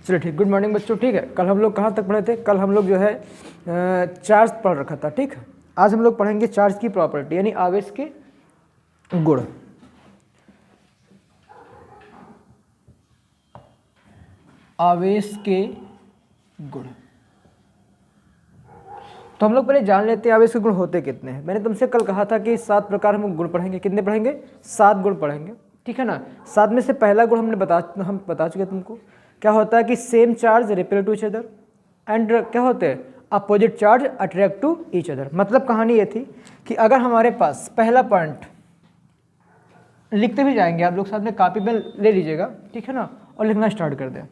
चलिए ठीक, good morning बच्चों। ठीक है, कल हम लोग कहाँ तक पढ़े थे? कल हम लोग जो है चार्ज पढ़ रखा था। ठीक है, आज हम लोग पढ़ेंगे चार्ज की प्रॉपर्टी यानी आवेश के गुण। आवेश के गुण तो हम लोग पहले जान लेते हैं आवेश के गुण होते कितने हैं। मैंने तुमसे कल कहा था कि 7 प्रकार हम गुण पढ़ेंगे। कितने पढ़ेंगे? 7 गुण पढ़ेंगे। ठीक है ना। 7 में से पहला गुण हम बता चुके तुमको। क्या होता है कि same charge repel to each other and क्या होते हैं opposite charge attract to each other. मतलब कहानी ये थी कि अगर हमारे पास पहला पॉइंट, लिखते भी जाएंगे आप लोग, साथ में कॉपी में ले लीजिएगा। ठीक है ना, और लिखना स्टार्ट कर दें।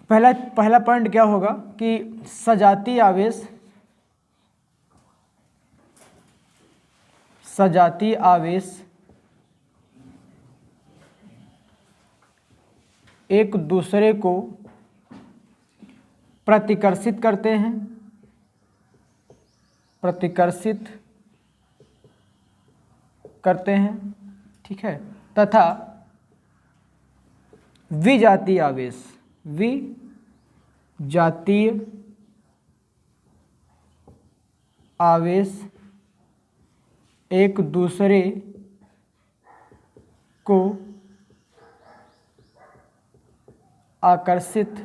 पहला पॉइंट क्या होगा कि सजातीय आवेश एक दूसरे को प्रतिकर्षित करते हैं, ठीक है, तथा विजातीय आवेश एक दूसरे को आकर्षित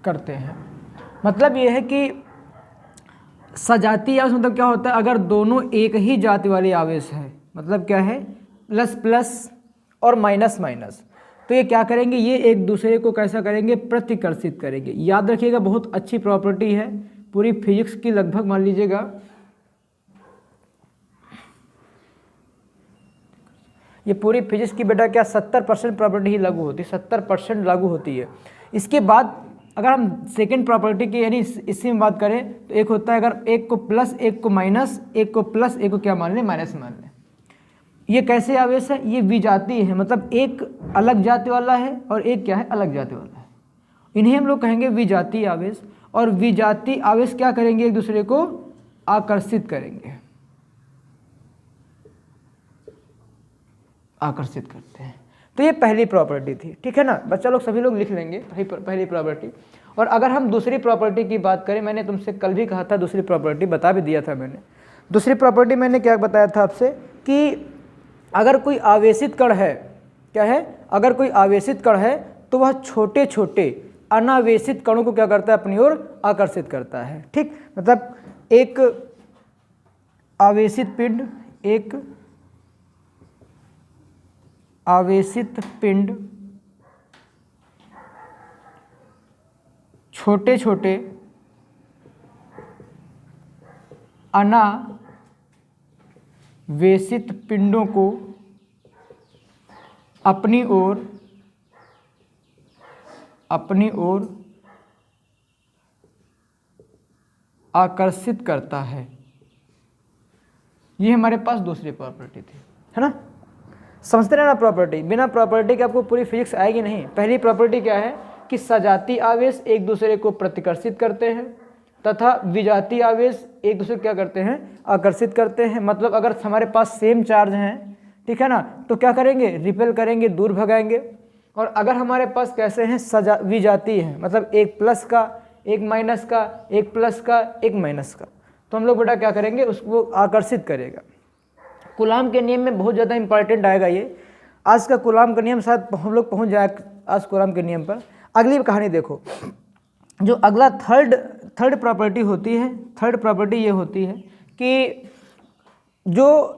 करते हैं। मतलब यह है कि सजातीय आवेश मतलब क्या होता है? अगर दोनों एक ही जाति वाले आवेश है, मतलब क्या है, प्लस प्लस और माइनस माइनस, तो ये क्या करेंगे? ये एक दूसरे को कैसा करेंगे? प्रतिकर्षित करेंगे। याद रखिएगा, बहुत अच्छी प्रॉपर्टी है, पूरी फिजिक्स की लगभग मान लीजिएगा ये पूरी फिजिक्स की बेटा क्या 70% प्रॉपर्टी ही लागू होती है, 70% लागू होती है। इसके बाद अगर हम सेकेंड प्रॉपर्टी की यानी इसी में बात करें तो एक होता है, अगर एक को प्लस एक को माइनस, एक को प्लस एक को क्या मान लें? माइनस मान लें। ये कैसे आवेश है? ये विजातीय है, मतलब एक अलग जाति वाला है और एक क्या है? अलग जाति वाला है। इन्हें हम लोग कहेंगे विजातीय आवेश। और विजातीय आवेश क्या करेंगे? एक दूसरे को आकर्षित करते हैं। तो ये पहली प्रॉपर्टी थी। ठीक है ना बच्चा लोग, सभी लोग लिख लेंगे पहली प्रॉपर्टी। और अगर हम दूसरी प्रॉपर्टी की बात करें, मैंने तुमसे कल भी कहा था, दूसरी प्रॉपर्टी बता भी दिया था मैंने। दूसरी प्रॉपर्टी मैंने क्या बताया था आपसे कि अगर कोई आवेशित कण है, क्या है? अगर कोई आवेशित कण है तो वह छोटे छोटे अनावेशित कणों को क्या करता है? अपनी ओर आकर्षित करता है। ठीक, मतलब एक आवेशित पिंड छोटे छोटे अनावेशित पिंडों को अपनी ओर आकर्षित करता है। ये हमारे पास दूसरी प्रॉपर्टी थी, है ना। समझते रहना प्रॉपर्टी, बिना प्रॉपर्टी के आपको पूरी फिजिक्स आएगी नहीं। पहली प्रॉपर्टी क्या है कि सजातीय आवेश एक दूसरे को प्रतिकर्षित करते हैं तथा विजातीय आवेश एक दूसरे को क्या करते हैं? आकर्षित करते हैं। मतलब अगर हमारे पास सेम चार्ज हैं, ठीक है ना, तो क्या करेंगे? रिपेल करेंगे, दूर भगाएंगे। और अगर हमारे पास कैसे हैं? विजातीय हैं, मतलब एक प्लस का, एक माइनस का, एक प्लस का, एक माइनस का, तो हम लोग बेटा क्या करेंगे? उसको आकर्षित करेगा। कूलाम के नियम में बहुत ज़्यादा इंपॉर्टेंट आएगा ये। आज का कूलाम का नियम शायद हम लोग पहुँच जाए आज कूलाम के नियम पर। अगली कहानी देखो, जो अगला थर्ड प्रॉपर्टी होती है, थर्ड प्रॉपर्टी ये होती है कि जो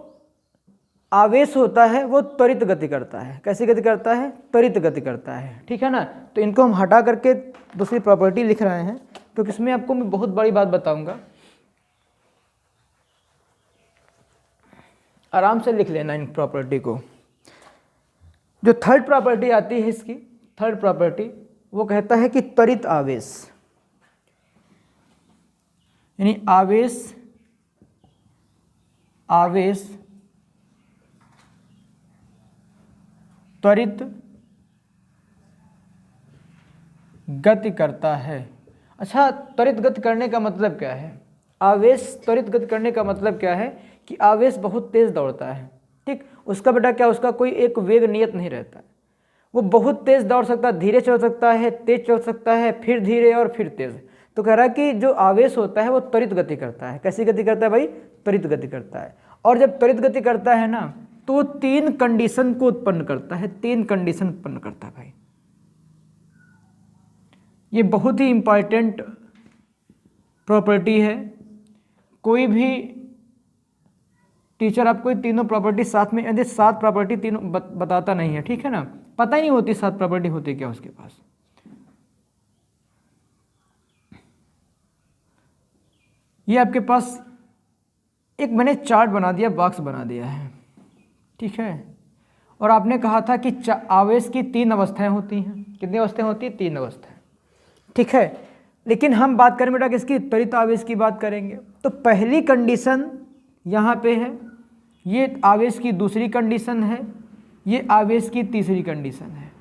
आवेश होता है वो त्वरित गति करता है। कैसी गति करता है? त्वरित गति करता है। ठीक है ना। तो इनको हम हटा करके दूसरी प्रॉपर्टी लिख रहे हैं, क्योंकि इसमें आपको मैं बहुत बड़ी बात बताऊंगा, आराम से लिख लेना इन प्रॉपर्टी को। जो थर्ड प्रॉपर्टी आती है इसकी, थर्ड प्रॉपर्टी वो कहता है कि त्वरित आवेश यानी आवेश त्वरित गति करता है। अच्छा, त्वरित गति करने का मतलब क्या है? आवेश त्वरित गति करने का मतलब क्या है कि आवेश बहुत तेज दौड़ता है। ठीक, उसका बेटा क्या, उसका कोई एक वेग नियत नहीं रहता है, वो बहुत तेज़ दौड़ सकता है, धीरे चल सकता है, तेज चल सकता है, फिर धीरे और फिर तेज़। तो कह रहा है कि जो आवेश होता है वो त्वरित गति करता है। कैसी गति करता है भाई? त्वरित गति करता है। और जब त्वरित गति करता है ना तो वो 3 कंडीशन को उत्पन्न करता है, 3 कंडीशन उत्पन्न करता है भाई। ये बहुत ही इंपॉर्टेंट प्रॉपर्टी है। कोई भी टीचर आपको ये तीनों प्रॉपर्टी साथ में, यदि 7 प्रॉपर्टी तीनों बताता नहीं है, ठीक है ना, पता ही नहीं होती 7 प्रॉपर्टी होती क्या उसके पास। ये आपके पास एक मैंने चार्ट बना दिया, बॉक्स बना दिया है, ठीक है। और आपने कहा था कि आवेश की 3 अवस्थाएं होती हैं। कितनी अवस्थाएं होती हैं? 3 अवस्थाएं, ठीक है। लेकिन हम बात करें बेटा किसकी? त्वरित आवेश की बात करेंगे। तो पहली कंडीशन यहाँ पे है, ये आवेश की दूसरी कंडीशन है, ये आवेश की तीसरी कंडीशन है।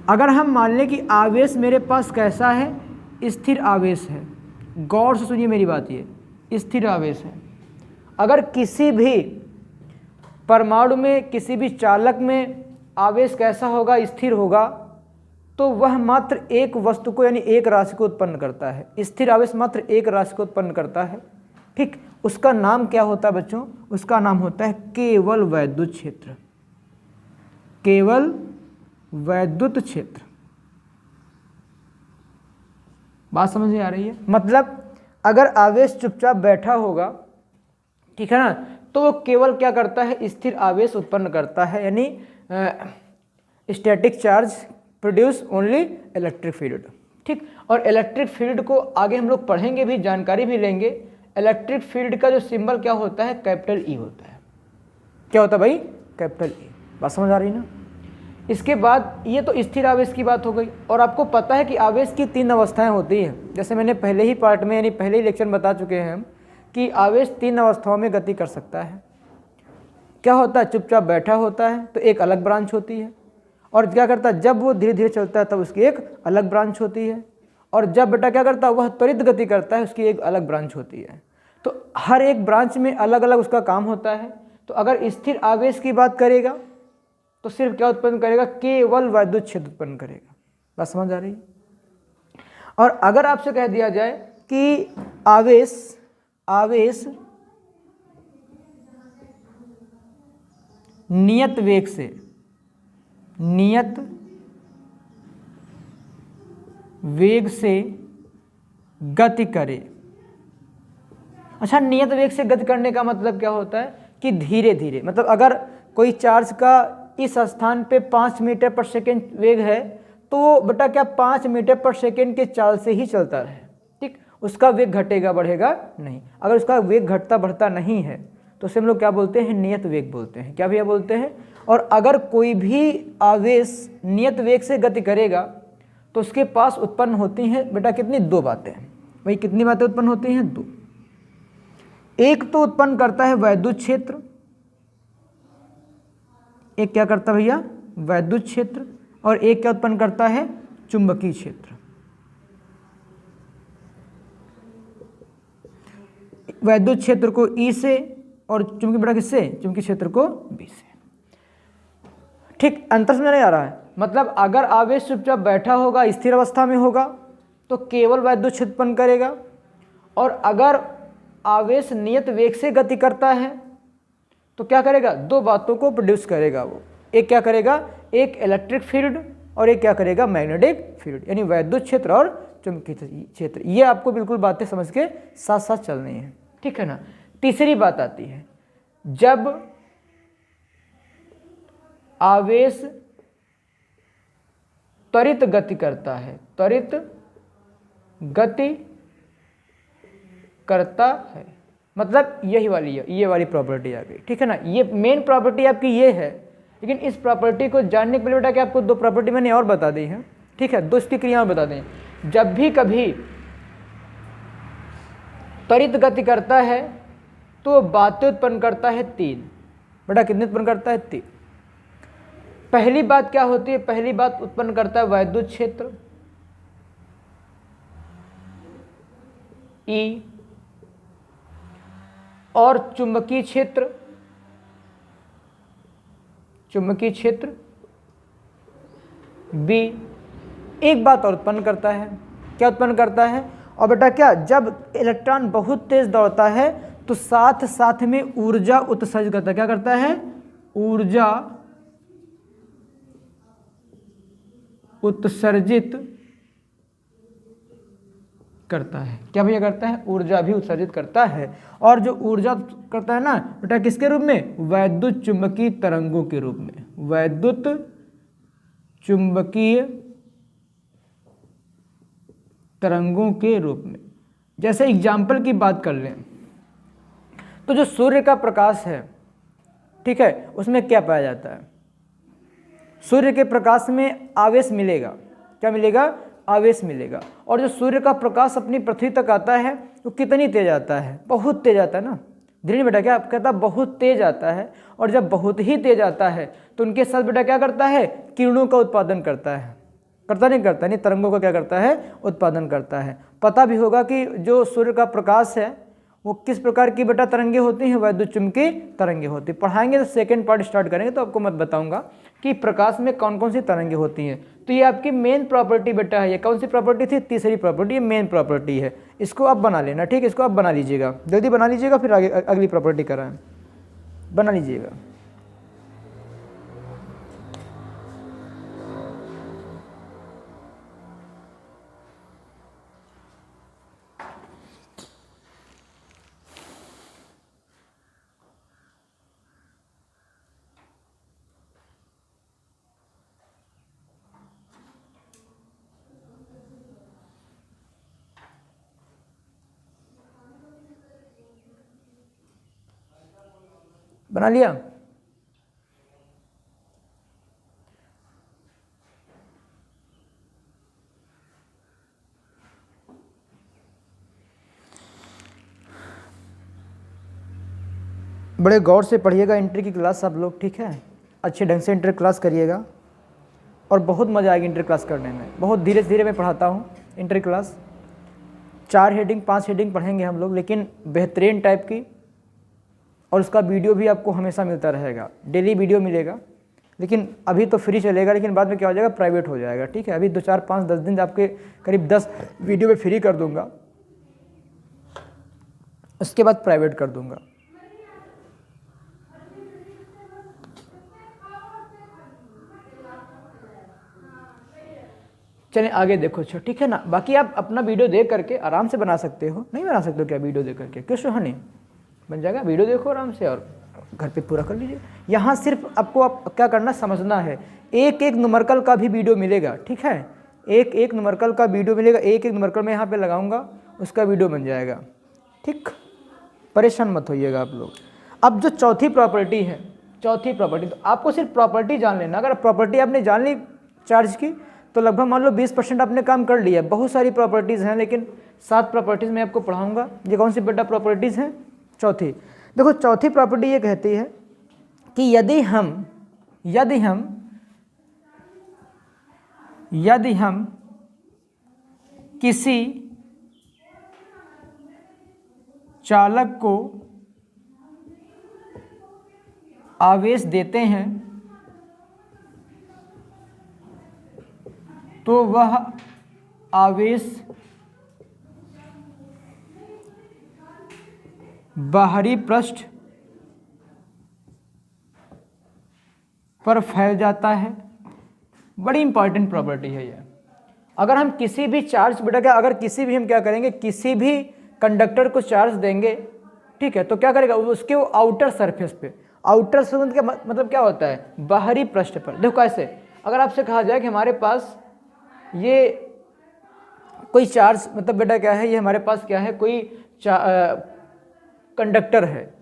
अगर हम मान लें कि आवेश मेरे पास कैसा है? स्थिर आवेश है। गौर से सुनिए मेरी बात, ये स्थिर आवेश है। अगर किसी भी परमाणु में, किसी भी चालक में आवेश कैसा होगा? स्थिर होगा, तो वह मात्र एक वस्तु को यानी एक राशि को उत्पन्न करता है। स्थिर आवेश मात्र एक राशि को उत्पन्न करता है, ठीक। उसका नाम क्या होता है बच्चों? उसका नाम होता है केवल वैद्युत क्षेत्र। केवल वैद्युत क्षेत्र। बात समझ में आ रही है? मतलब अगर आवेश चुपचाप बैठा होगा, ठीक है ना, तो वो केवल क्या करता है? स्थिर आवेश उत्पन्न करता है, यानी static charge produce only electric field, ठीक। और इलेक्ट्रिक फील्ड को आगे हम लोग पढ़ेंगे भी, जानकारी भी लेंगे। इलेक्ट्रिक फील्ड का जो सिंबल क्या होता है? कैपिटल ई होता है। क्या होता है भाई? Capital E. बात समझ आ रही ना? इसके बाद ये तो स्थिर आवेश की बात हो गई। और आपको पता है कि आवेश की 3 अवस्थाएं होती हैं। जैसे मैंने पहले ही पार्ट में यानी पहले ही लेक्चर में बता चुके हैं हम कि आवेश 3 अवस्थाओं में गति कर सकता है। क्या होता है? चुपचाप बैठा होता है तो एक अलग ब्रांच होती है, और क्या करता है? जब वो धीरे धीरे चलता है तब उसकी एक अलग ब्रांच होती है, और जब बेटा क्या करता है? वह त्वरित गति करता है, उसकी एक अलग ब्रांच होती है। तो हर एक ब्रांच में अलग अलग उसका काम होता है। तो अगर स्थिर आवेश की बात करेगा तो सिर्फ क्या उत्पन्न करेगा? केवल वैद्युत क्षेत्र उत्पन्न करेगा। बात समझ आ रही है? और अगर आपसे कह दिया जाए कि आवेश नियत वेग से गति करे। अच्छा, नियत वेग से गति करने का मतलब क्या होता है? कि धीरे धीरे, मतलब अगर कोई चार्ज का इस स्थान पे 5 मीटर पर सेकेंड वेग है तो बेटा क्या 5 मीटर पर सेकेंड के चाल से ही चलता रहे, ठीक। उसका वेग घटेगा बढ़ेगा नहीं। अगर उसका वेग घटता बढ़ता नहीं है तो उसे हम लोग क्या बोलते हैं? नियत वेग बोलते हैं। क्या भैया बोलते हैं? और अगर कोई भी आवेश नियत वेग से गति करेगा तो उसके पास उत्पन्न होती हैं बेटा कितनी? 2 बातें। वही कितनी बातें उत्पन्न होती हैं? 2। एक तो उत्पन्न करता है वैद्युत क्षेत्र, एक क्या करता है भैया? वैद्युत क्षेत्र। और एक क्या उत्पन्न करता है? चुंबकीय क्षेत्र। वैद्युत क्षेत्र को ई से और चुंबकीय बेटा किससे? चुंबकीय क्षेत्र को बी से, ठीक। अंतर समझ नहीं आ रहा है? मतलब अगर आवेश चुपचाप बैठा होगा, स्थिर अवस्था में होगा तो केवल वैद्युत क्षेत्र उत्पन्न करेगा, और अगर आवेश नियत वेग से गति करता है तो क्या करेगा? 2 बातों को प्रोड्यूस करेगा वो। एक क्या करेगा? एक इलेक्ट्रिक फील्ड, और एक क्या करेगा? मैग्नेटिक फील्ड, यानी वैद्युत क्षेत्र और चुंबकीय क्षेत्र। ये आपको बिल्कुल बातें समझ के साथ साथ चलनी है, ठीक है ना। तीसरी बात आती है, जब आवेश त्वरित गति करता है, त्वरित गति करता है, मतलब ये वाली प्रॉपर्टी आ गई, ठीक है ना। ये मेन प्रॉपर्टी आपकी ये है, लेकिन इस प्रॉपर्टी को जानने के लिए बेटा कि आपको 2 प्रॉपर्टी मैंने और बता दी हैं, ठीक है। 2 इसकी क्रिया और बता दें। जब भी कभी त्वरित गति करता है तो बातें उत्पन्न करता है 3। बेटा कितने उत्पन्न करता है? 3। पहली बात क्या होती है? पहली बात उत्पन्न करता है वैद्युत क्षेत्र ई, और चुंबकीय क्षेत्र बी एक बात और उत्पन्न करता है। क्या उत्पन्न करता है? और बेटा क्या, जब इलेक्ट्रॉन बहुत तेज दौड़ता है तो साथ साथ में ऊर्जा उत्सर्जित करता है। क्या करता है? ऊर्जा उत्सर्जित करता है। क्या भैया करता है? ऊर्जा भी उत्सर्जित करता है। और जो ऊर्जा करता है ना बेटा, किसके रूप में? वैद्युत चुंबकीय तरंगों के रूप में। वैद्युत चुंबकीय तरंगों के रूप में। जैसे एग्जाम्पल की बात कर लें तो जो सूर्य का प्रकाश है, ठीक है, उसमें क्या पाया जाता है? सूर्य के प्रकाश में आवेश मिलेगा। क्या मिलेगा? आवेश मिलेगा। और जो सूर्य का प्रकाश अपनी पृथ्वी तक आता है वो कितनी तेज आता है? बहुत तेज आता है ना। धीरे बेटा क्या कहता है? बहुत तेज आता है। और जब बहुत ही तेज आता है तो उनके साथ बेटा क्या करता है? किरणों का उत्पादन करता है। करता नहीं करता? नहीं, तरंगों का क्या करता है? उत्पादन करता है। पता भी होगा कि जो सूर्य का प्रकाश है वो किस प्रकार की बेटा तरंगे होती हैं? वैद्युत चुंबकीय तरंगे होती हैं। पढ़ाएंगे तो सेकंड पार्ट स्टार्ट करेंगे तो आपको मैं बताऊंगा कि प्रकाश में कौन कौन सी तरंगे होती हैं। तो ये आपकी मेन प्रॉपर्टी बेटा है। ये कौन सी प्रॉपर्टी थी? तीसरी प्रॉपर्टी, ये मेन प्रॉपर्टी है। इसको आप बना लेना, ठीक है? इसको आप बना लीजिएगा, जल्दी बना लीजिएगा, फिर आगे अगली प्रॉपर्टी कराएं। बना लीजिएगा। बना लिया? बड़े गौर से पढ़िएगा इंटर की क्लास आप लोग, ठीक है? अच्छे ढंग से इंटर क्लास करिएगा और बहुत मज़ा आएगी इंटर क्लास करने में। बहुत धीरे धीरे मैं पढ़ाता हूँ इंटर क्लास। 4 हेडिंग 5 हेडिंग पढ़ेंगे हम लोग, लेकिन बेहतरीन टाइप की। और उसका वीडियो भी आपको हमेशा मिलता रहेगा, डेली वीडियो मिलेगा। लेकिन अभी तो फ्री चलेगा, लेकिन बाद में क्या हो जाएगा? प्राइवेट हो जाएगा, ठीक है? अभी 2 4 5 10 दिन आपके करीब 10 वीडियो में फ्री कर दूंगा, उसके बाद प्राइवेट कर दूंगा। चलिए आगे देखो, अच्छा ठीक है ना? बाकी आप अपना वीडियो देख करके आराम से बना सकते हो। नहीं बना सकते हो क्या वीडियो देख करके? क्यों सुहानी? बन जाएगा। वीडियो देखो आराम से और घर पे पूरा कर लीजिए। यहाँ सिर्फ आपको आप क्या करना, समझना है। एक एक न्यूमेरिकल का भी वीडियो मिलेगा, ठीक है? एक एक न्यूमेरिकल का वीडियो मिलेगा। एक एक न्यूमेरिकल में यहाँ पे लगाऊंगा, उसका वीडियो बन जाएगा, ठीक? परेशान मत होइएगा आप लोग। अब जो चौथी प्रॉपर्टी है, चौथी प्रॉपर्टी, तो आपको सिर्फ प्रॉपर्टी जान लेना। अगर प्रॉपर्टी आपने जान ली चार्ज की तो लगभग मान लो 20% आपने काम कर लिया। बहुत सारी प्रॉपर्टीज़ हैं, लेकिन 7 प्रॉपर्टीज़ मैं आपको पढ़ाऊँगा। ये कौन सी बेटा प्रॉपर्टीज़ हैं? चौथी। देखो चौथी प्रॉपर्टी ये कहती है कि यदि हम किसी चालक को आवेश देते हैं तो वह आवेश बाहरी पृष्ठ पर फैल जाता है। बड़ी इंपॉर्टेंट प्रॉपर्टी है ये। अगर हम किसी भी चार्ज बेटा क्या, अगर किसी भी हम क्या करेंगे, किसी भी कंडक्टर को चार्ज देंगे, ठीक है, तो क्या करेगा उसके वो आउटर सरफेस पे, आउटर सरफेस का मतलब क्या होता है? बाहरी पृष्ठ पर। देखो कैसे, अगर आपसे कहा जाए कि हमारे पास ये कोई चार्ज, मतलब बेटा क्या है, ये हमारे पास क्या है, कोई कंडक्टर है,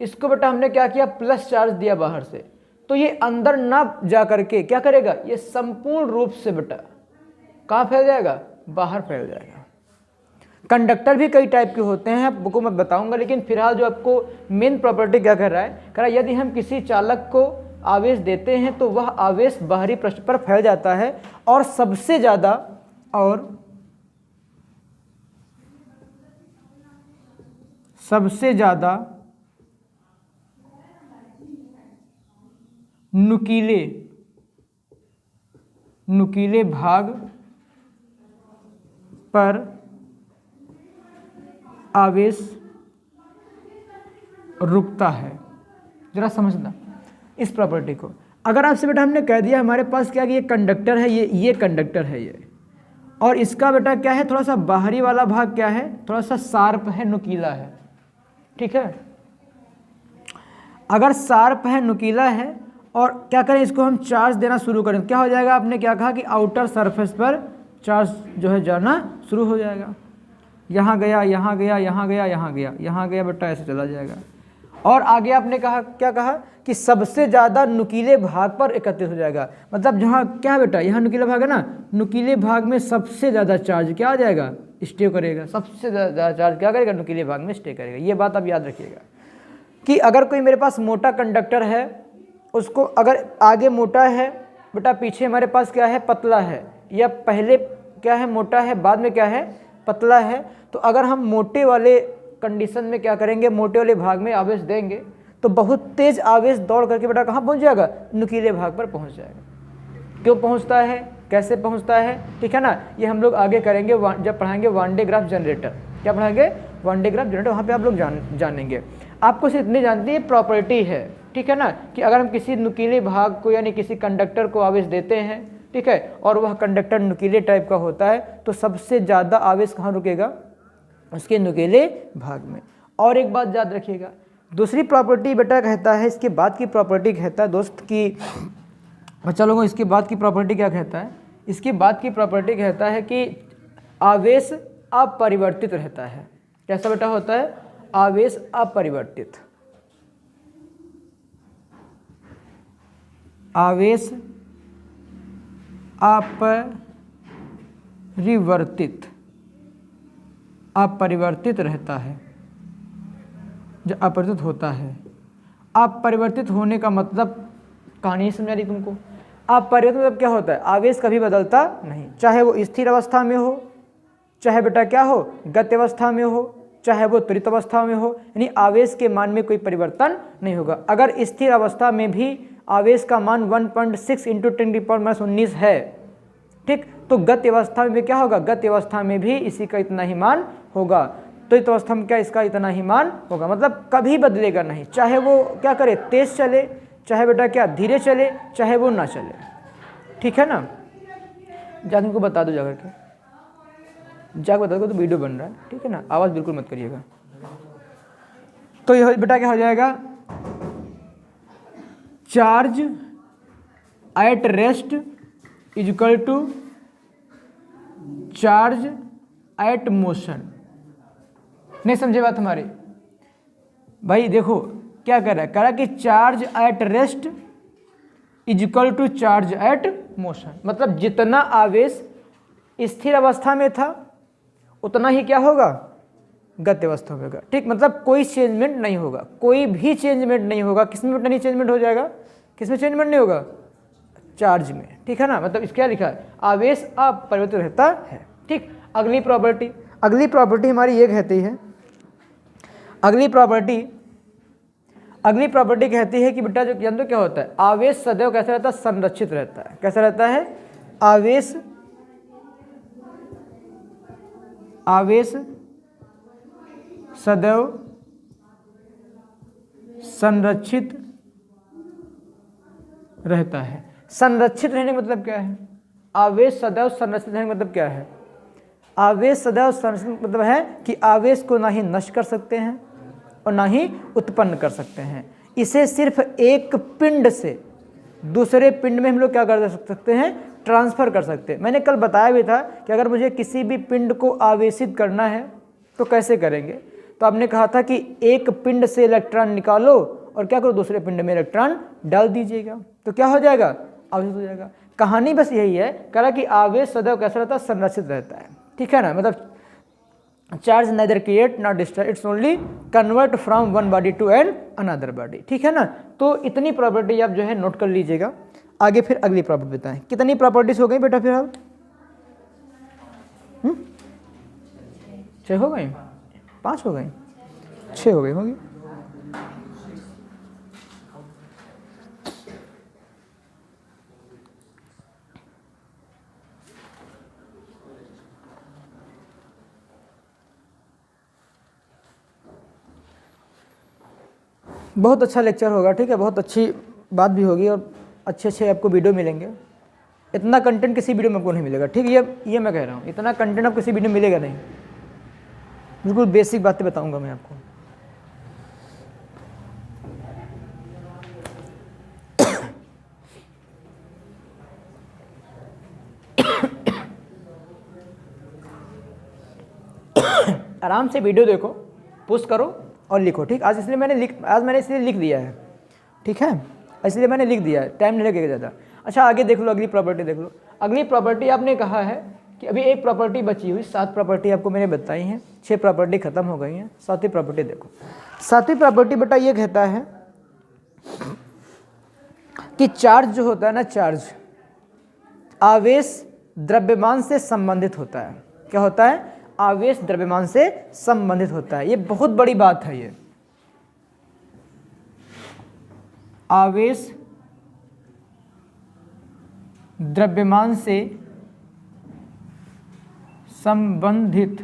इसको बेटा हमने क्या किया, प्लस चार्ज दिया बाहर से, तो ये अंदर ना जा करके क्या करेगा, ये संपूर्ण रूप से बेटा कहाँ फैल जाएगा? बाहर फैल जाएगा। कंडक्टर भी कई टाइप के होते हैं, आपको मैं बताऊंगा, लेकिन फिलहाल जो आपको मेन प्रॉपर्टी क्या कर रहा है, कह रहा है यदि हम किसी चालक को आवेश देते हैं तो वह आवेश बाहरी पृष्ठ पर फैल जाता है और सबसे ज़्यादा नुकीले नुकीले भाग पर आवेश रुकता है। जरा समझना इस प्रॉपर्टी को। अगर आपसे बेटा हमने कह दिया हमारे पास क्या कि ये कंडक्टर है, ये कंडक्टर है ये, और इसका बेटा क्या है, थोड़ा सा बाहरी वाला भाग क्या है, थोड़ा सा शार्प है, नुकीला है, ठीक है। अगर शार्प है, नुकीला है, और क्या करें, इसको हम चार्ज देना शुरू करें, क्या हो जाएगा, आपने क्या कहा कि आउटर सरफेस पर चार्ज जो है जाना शुरू हो जाएगा। यहाँ गया, यहाँ गया, यहाँ गया, यहाँ गया, यहाँ गया, बेटा ऐसे चला जाएगा। और आगे आपने कहा, क्या कहा कि सबसे ज़्यादा नुकीले भाग पर एकत्रित हो जाएगा। मतलब जहाँ क्या बेटा, यहाँ नुकीला भाग है ना, नुकीले भाग में सबसे ज़्यादा चार्ज क्या आ जाएगा, स्टे करेगा। सबसे ज़्यादा चार्ज क्या करेगा, नुकीले भाग में स्टे करेगा। ये बात आप याद रखिएगा कि अगर कोई मेरे पास मोटा कंडक्टर है, उसको अगर आगे मोटा है बेटा, पीछे हमारे पास क्या है, पतला है, या पहले क्या है, मोटा है, बाद में क्या है, पतला है, तो अगर हम मोटे वाले कंडीशन में क्या करेंगे, मोटे वाले भाग में आवेश देंगे तो बहुत तेज आवेश दौड़ करके बेटा कहाँ पहुँच जाएगा, नुकीले भाग पर पहुँच जाएगा। क्यों पहुँचता है, कैसे पहुँचता है, ठीक है ना, ये हम लोग आगे करेंगे जब पढ़ाएंगे वन डे ग्राफ जनरेटर। क्या पढ़ाएंगे, वन डे ग्राफ जनरेटर, वहाँ पे आप लोग जानेंगे। आपको सिर्फ इतनी जानती है प्रॉपर्टी है, ठीक है ना, कि अगर हम किसी नुकीले भाग को यानी किसी कंडक्टर को आवेश देते हैं, ठीक है, और वह कंडक्टर नुकीले टाइप का होता है, तो सबसे ज़्यादा आवेश कहाँ रुकेगा, उसके नुकीले भाग में। और एक बात याद रखिएगा, दूसरी प्रॉपर्टी बेटा कहता है, इसके बाद की प्रॉपर्टी कहता है दोस्त कि बच्चा लोगों, इसके बाद की प्रॉपर्टी क्या कहता है, इसके बाद की प्रॉपर्टी कहता है कि आवेश अपरिवर्तित रहता है। कैसा बेटा होता है, आवेश अपरिवर्तित, आवेश अपरिवर्तित रहता है, जो अपरिवर्तित होता है। अपरिवर्तित होने का मतलब कहानी समझा रही तुमको। अपरिवर्तित मतलब क्या होता है, आवेश कभी बदलता नहीं, चाहे वो स्थिर अवस्था में हो, चाहे बेटा क्या हो, गति अवस्था में हो, चाहे वो त्वरित अवस्था में हो, यानी आवेश के मान में कोई परिवर्तन नहीं होगा। अगर स्थिर अवस्था में भी आवेश का मान 1.6 × 10⁻19 है, ठीक, तो गति अवस्था में भी क्या होगा, गति अवस्था में भी इसी का इतना ही मान होगा। त्वरित अवस्था में क्या इसका इतना ही मान होगा, मतलब कभी बदलेगा नहीं, चाहे वो क्या करे, तेज चले, चाहे बेटा क्या धीरे चले, चाहे वो ना चले, ठीक है ना। जाकर को बता दो, जाकर के जाकर बता दो, तो वीडियो बन रहा है, ठीक है ना, आवाज़ बिल्कुल मत करिएगा। तो यह बेटा क्या हो जाएगा, charge at rest is equal to charge at motion. नहीं समझे बात हमारी भाई, देखो क्या कर रहा है, कह रहा है कि charge at rest is equal to charge at motion, मतलब जितना आवेश स्थिर अवस्था में था उतना ही क्या होगा, गति अवस्था में होगा, ठीक, मतलब कोई चेंजमेंट नहीं होगा, कोई भी चेंजमेंट नहीं होगा। किसमें नहीं चेंजमेंट हो जाएगा, किसमें चेंजमेंट नहीं होगा, चार्ज में, ठीक है ना। मतलब इस क्या लिखा है, आवेश अपरिवर्तित रहता है, ठीक। अगली प्रॉपर्टी हमारी ये कहती है, अगली प्रॉपर्टी कहती है कि बेटा जो जानते क्या होता है, आवेश सदैव कैसा रहता है, संरक्षित रहता है। कैसा रहता है, आवेश सदैव संरक्षित रहता है। संरक्षित रहने का मतलब क्या है, आवेश सदैव संरक्षित रहने का मतलब क्या है, आवेश सदैव संरक्षित मतलब है कि आवेश को ना ही नष्ट कर सकते हैं और ना ही उत्पन्न कर सकते हैं। इसे सिर्फ एक पिंड से दूसरे पिंड में हम लोग क्या कर सकते हैं, ट्रांसफ़र कर सकते हैं। मैंने कल बताया भी था कि अगर मुझे किसी भी पिंड को आवेशित करना है तो कैसे करेंगे, तो आपने कहा था कि एक पिंड से इलेक्ट्रॉन निकालो और क्या करो, दूसरे पिंड में इलेक्ट्रॉन डाल दीजिएगा, तो क्या हो जाएगा, आवेशित हो जाएगा। कहानी बस यही है, कह रहा कि आवेश सदैव कैसा रहता है, संरक्षित रहता है, ठीक है ना। मतलब charge neither create nor destroy, it's only convert from one body to an another body, ठीक है ना। तो इतनी प्रॉपर्टी आप जो है नोट कर लीजिएगा। आगे फिर अगली प्रॉपर्टी बताएं, कितनी प्रॉपर्टीज हो गई बेटा फिर अब, 6 हो गई, 5 हो गई, 6 हो गई होगी। बहुत अच्छा लेक्चर होगा, ठीक है, बहुत अच्छी बात भी होगी और अच्छे अच्छे आपको वीडियो मिलेंगे। इतना कंटेंट किसी वीडियो में आपको नहीं मिलेगा, ठीक है, ये मैं कह रहा हूँ, इतना कंटेंट आपको किसी वीडियो में मिलेगा नहीं। बिल्कुल बेसिक बातें बताऊंगा मैं आपको। आराम से वीडियो देखो, पुश करो और लिखो, ठीक। आज मैंने इसलिए लिख दिया है, ठीक है, इसलिए मैंने लिख दिया है, टाइम नहीं लगेगा ज़्यादा। अच्छा आगे देख लो, अगली प्रॉपर्टी देख लो। अगली प्रॉपर्टी आपने कहा है कि अभी एक प्रॉपर्टी बची हुई, 7 प्रॉपर्टी आपको मैंने बताई हैं, 6 प्रॉपर्टी खत्म हो गई हैं, 7वीं प्रॉपर्टी देखो। 7वीं प्रॉपर्टी बेटा ये कहता है कि चार्ज जो होता है ना, चार्ज आवेश द्रव्यमान से संबंधित होता है। क्या होता है? आवेश द्रव्यमान से संबंधित होता है। ये बहुत बड़ी बात है। ये आवेश द्रव्यमान से संबंधित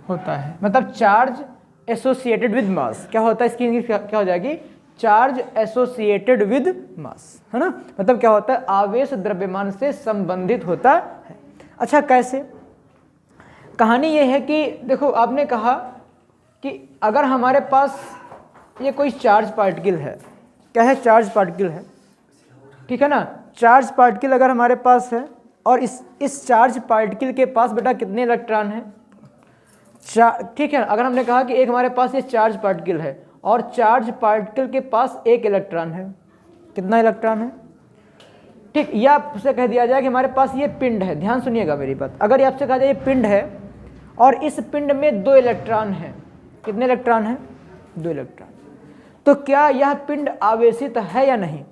होता है, मतलब चार्ज एसोसिएटेड विद मास। क्या होता है इसकी इंग्लिश क्या हो जाएगी? चार्ज एसोसिएटेड विद मास, है ना। मतलब क्या होता है? आवेश द्रव्यमान से संबंधित होता है। अच्छा कैसे? कहानी ये है कि देखो, आपने कहा कि अगर हमारे पास ये कोई चार्ज पार्टिकल है, क्या है? चार्ज पार्टिकल है, ठीक है ना। चार्ज पार्टिकल अगर हमारे पास है और इस चार्ज पार्टिकल के पास बेटा कितने इलेक्ट्रॉन हैं? ठीक है। अगर हमने कहा कि एक हमारे पास ये चार्ज पार्टिकल है और चार्ज पार्टिकल के पास 1 इलेक्ट्रॉन है, कितना इलेक्ट्रॉन है? ठीक। या आपसे कह दिया जाए कि हमारे पास ये पिंड है, ध्यान सुनिएगा मेरी बात। अगर आपसे कहा जाए ये पिंड है और इस पिंड में 2 इलेक्ट्रॉन है, कितने इलेक्ट्रॉन है? 2 इलेक्ट्रॉन। तो क्या यह पिंड आवेशित है या नहीं?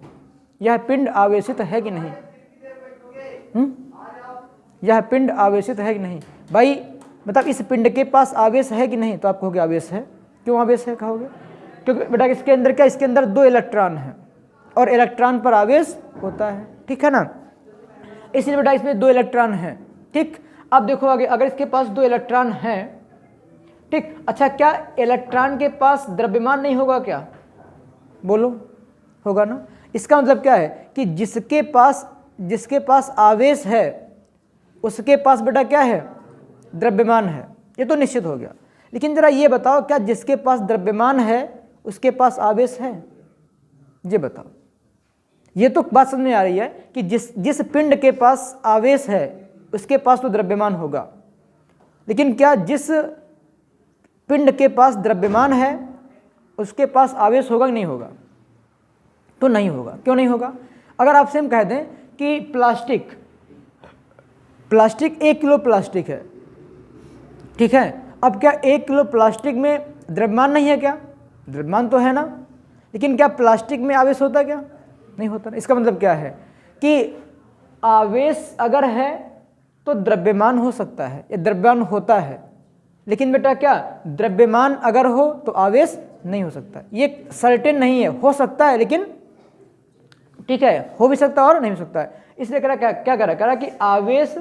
यह पिंड आवेशित है कि नहीं? यह पिंड आवेशित है कि नहीं भाई? मतलब इस पिंड के पास आवेश है कि नहीं? तो आप कहोगे आवेश है। क्यों आवेश है कहोगे? क्योंकि बेटा इसके अंदर क्या, इसके अंदर 2 इलेक्ट्रॉन है और इलेक्ट्रॉन पर आवेश होता है, ठीक है ना। इसलिए बेटा इसमें 2 इलेक्ट्रॉन है, ठीक। अब देखो आगे, अगर इसके पास 2 इलेक्ट्रॉन है, ठीक। अच्छा क्या इलेक्ट्रॉन के पास द्रव्यमान नहीं होगा क्या? बोलो, होगा ना। इसका मतलब क्या है कि जिसके पास आवेश है उसके पास बेटा क्या है? द्रव्यमान है। ये तो निश्चित हो गया। लेकिन जरा ये बताओ, क्या जिसके पास द्रव्यमान है उसके पास आवेश है? ये बताओ। ये तो बात समझ में आ रही है कि जिस पिंड के पास आवेश है उसके पास तो द्रव्यमान होगा, लेकिन क्या जिस पिंड के पास द्रव्यमान है उसके पास आवेश होगा कि नहीं होगा? तो नहीं होगा। क्यों नहीं होगा? अगर आपसे हम कह दें कि प्लास्टिक 1 किलो प्लास्टिक है, ठीक है। अब क्या 1 किलो प्लास्टिक में द्रव्यमान नहीं है? क्या द्रव्यमान तो है ना, लेकिन क्या प्लास्टिक में आवेश होता है? क्या नहीं होता ना। इसका मतलब क्या है कि आवेश अगर है तो द्रव्यमान हो सकता है, ये द्रव्यमान होता है। लेकिन बेटा क्या द्रव्यमान अगर हो तो आवेश नहीं हो सकता। ये सर्टेन नहीं है, हो सकता है लेकिन, ठीक है, हो भी सकता है और नहीं हो सकता है। इसलिए कह रहा क्या कह रहा कि आवेश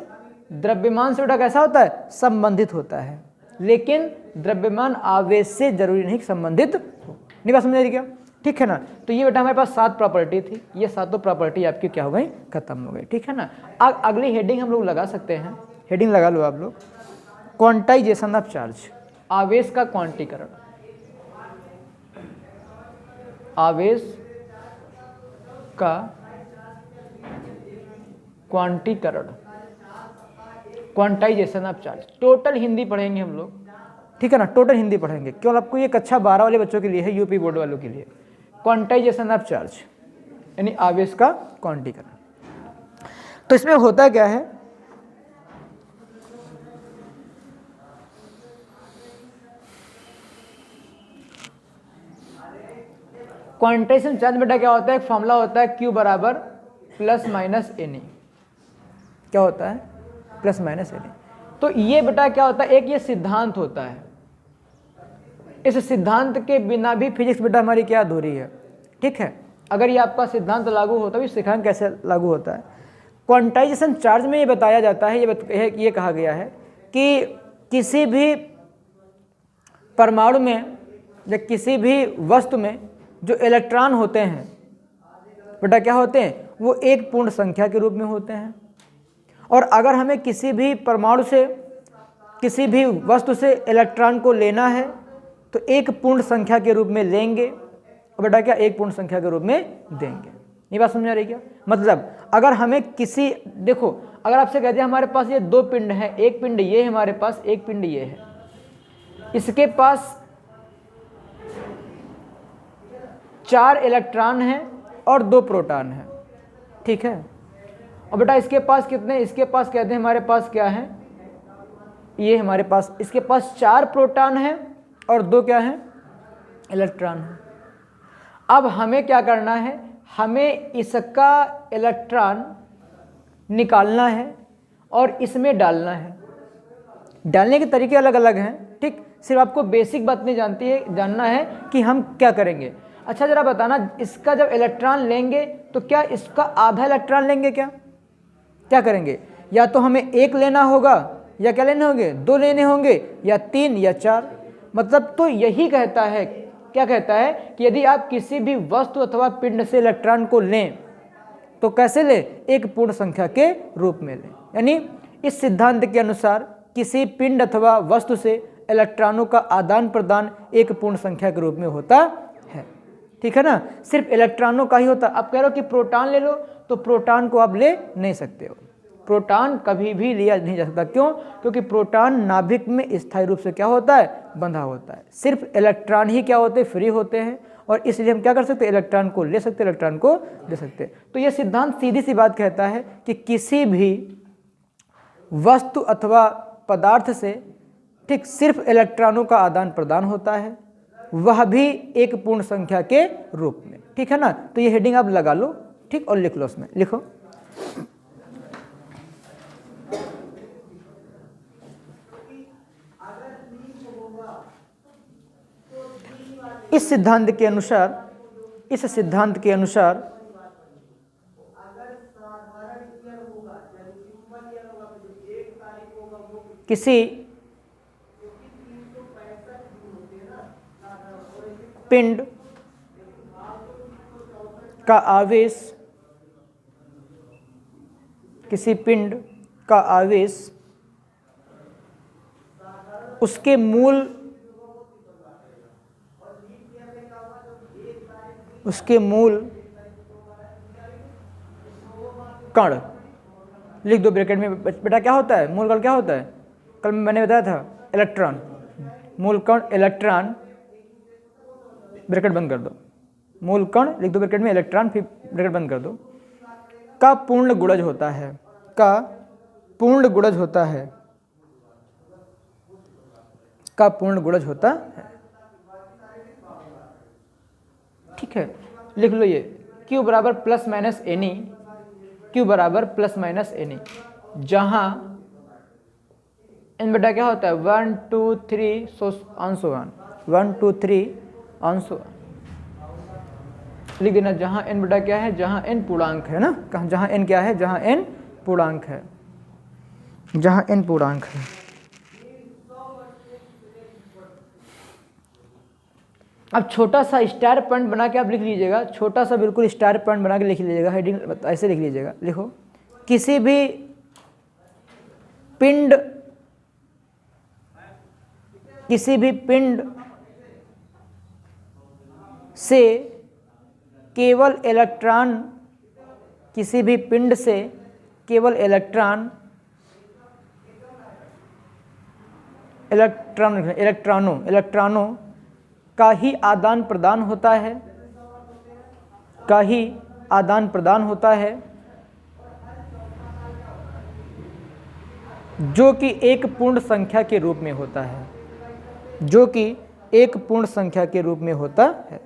द्रव्यमान से बेटा कैसा होता है? संबंधित होता है, लेकिन द्रव्यमान आवेश से जरूरी नहीं संबंधित हो। नहीं बात समझ रही क्या? ठीक है ना। तो ये बेटा हमारे पास 7 प्रॉपर्टी थी, ये 7 प्रॉपर्टी आपकी क्या हो गई? खत्म हो गई, ठीक है ना। अगली हेडिंग हम लोग लगा सकते हैं, हेडिंग लगा लो आप लोग, क्वांटाइजेशन ऑफ चार्ज, आवेश का क्वांटीकरण। आवेश का क्वांटीकरण, quantization of charge. Total Hindi पढ़ेंगे हम लोग, ठीक है ना। टोटल हिंदी पढ़ेंगे, केवल आपको ये कक्षा 12 वाले बच्चों के लिए है, यूपी बोर्ड वालों के लिए। क्वांटाइजेशन ऑफ चार्ज यानी आवेश का क्वांटीकरण। तो इसमें होता क्या है, क्वांटाइजेशन चार्ज बेटा क्या होता है? एक फॉर्मूला होता है Q बराबर प्लस माइनस NE। क्या होता है? Plus minus NE। तो ये बेटा क्या होता है? एक ये सिद्धांत होता है। इस सिद्धांत के बिना भी फिजिक्स बेटा हमारी क्या अधूरी है, ठीक है। अगर ये आपका सिद्धांत लागू होता है, सिखाएंगे कैसे लागू होता है। क्वांटाइजेशन चार्ज में ये बताया जाता है, ये कहा गया है कि किसी भी परमाणु में या किसी भी वस्तु में जो इलेक्ट्रॉन होते हैं बेटा क्या होते हैं, वो एक पूर्ण संख्या के रूप में होते हैं। और अगर हमें किसी भी परमाणु से, किसी भी वस्तु से इलेक्ट्रॉन को लेना है तो एक पूर्ण संख्या के रूप में लेंगे और बेटा क्या एक पूर्ण संख्या के रूप में देंगे। ये बात समझ आ रही क्या? मतलब अगर हमें किसी, देखो अगर आपसे कहते हैं हमारे पास ये दो पिंड हैं, एक पिंड ये है हमारे पास, एक पिंड ये है, इसके पास 4 इलेक्ट्रॉन हैं और 2 प्रोटॉन हैं, ठीक है। और बेटा इसके पास कितने, इसके पास कहते हैं हमारे पास क्या है, ये हमारे पास, इसके पास 4 प्रोटॉन हैं और 2 क्या हैं, इलेक्ट्रॉन हैं। अब हमें क्या करना है, हमें इसका इलेक्ट्रॉन निकालना है और इसमें डालना है। डालने के तरीके अलग अलग हैं, ठीक। सिर्फ आपको बेसिक बात नहीं जानना है कि हम क्या करेंगे। अच्छा जरा बताना, इसका जब इलेक्ट्रॉन लेंगे तो क्या इसका आधा इलेक्ट्रॉन लेंगे, क्या करेंगे? या तो हमें 1 लेना होगा या क्या लेने होंगे, 2 लेने होंगे या 3 या 4। मतलब तो यही कहता है, क्या कहता है कि यदि आप किसी भी वस्तु अथवा पिंड से इलेक्ट्रॉन को लें तो कैसे लें, एक पूर्ण संख्या के रूप में लें। यानी इस सिद्धांत के अनुसार किसी पिंड अथवा वस्तु से इलेक्ट्रॉनों का आदान प्रदान एक पूर्ण संख्या के रूप में होता है, ठीक है ना। सिर्फ इलेक्ट्रॉनों का ही होता। अब कह रहे हो कि प्रोटॉन ले लो, तो प्रोटॉन को आप ले नहीं सकते हो, प्रोटॉन कभी भी लिया नहीं जा सकता। क्यों? क्योंकि प्रोटॉन नाभिक में स्थायी रूप से क्या होता है, बंधा होता है। सिर्फ इलेक्ट्रॉन ही क्या होते हैं, फ्री होते हैं, और इसलिए हम क्या कर सकते हैं, इलेक्ट्रॉन को ले सकते हैं, इलेक्ट्रॉन को दे सकते हैं। तो यह सिद्धांत सीधी सी बात कहता है कि किसी भी वस्तु अथवा पदार्थ से, ठीक, सिर्फ इलेक्ट्रॉनों का आदान प्रदान होता है, वह भी एक पूर्ण संख्या के रूप में, ठीक है ना। तो ये हेडिंग आप लगा लो, ठीक, और लिख लो, उसमें लिखो इस सिद्धांत के अनुसार किसी पिंड का आवेश, किसी पिंड का आवेश उसके मूल कण, लिख दो ब्रैकेट में बेटा, क्या होता है मूल कण, क्या होता है, कल मैंने बताया था इलेक्ट्रॉन, मूल कण इलेक्ट्रॉन, ब्रैकेट बंद कर दो, मूल कण लिख दो ब्रैकेट में इलेक्ट्रॉन, फिर ब्रैकेट बंद कर दो, का पूर्ण गुणज होता है, का पूर्ण गुणज होता है, का पूर्ण गुणज होता है, ठीक है। लिख लो ये Q बराबर प्लस माइनस एनी, Q बराबर प्लस माइनस एनी, जहां n बेटा क्या होता है 1 2 3 सो अंशो 1 2 3 अंशो लिख देना, जहां n बेटा क्या है, जहां n पूर्णांक है ना, कहाँ, जहां n क्या है, जहां n पूर्णांक है, जहां n पूर्णांक है। अब छोटा सा स्टार पॉइंट बना के आप लिख लीजिएगा, छोटा सा बिल्कुल स्टार पॉइंट बना के लिख लीजिएगा, हेडिंग ऐसे लिख लीजिएगा, लिखो किसी भी पिंड से केवल इलेक्ट्रॉन, किसी भी पिंड से केवल इलेक्ट्रॉनों का ही आदान प्रदान होता है, का ही आदान प्रदान होता है, जो कि एक पूर्ण संख्या के रूप में होता है, जो कि एक पूर्ण संख्या के रूप में होता है।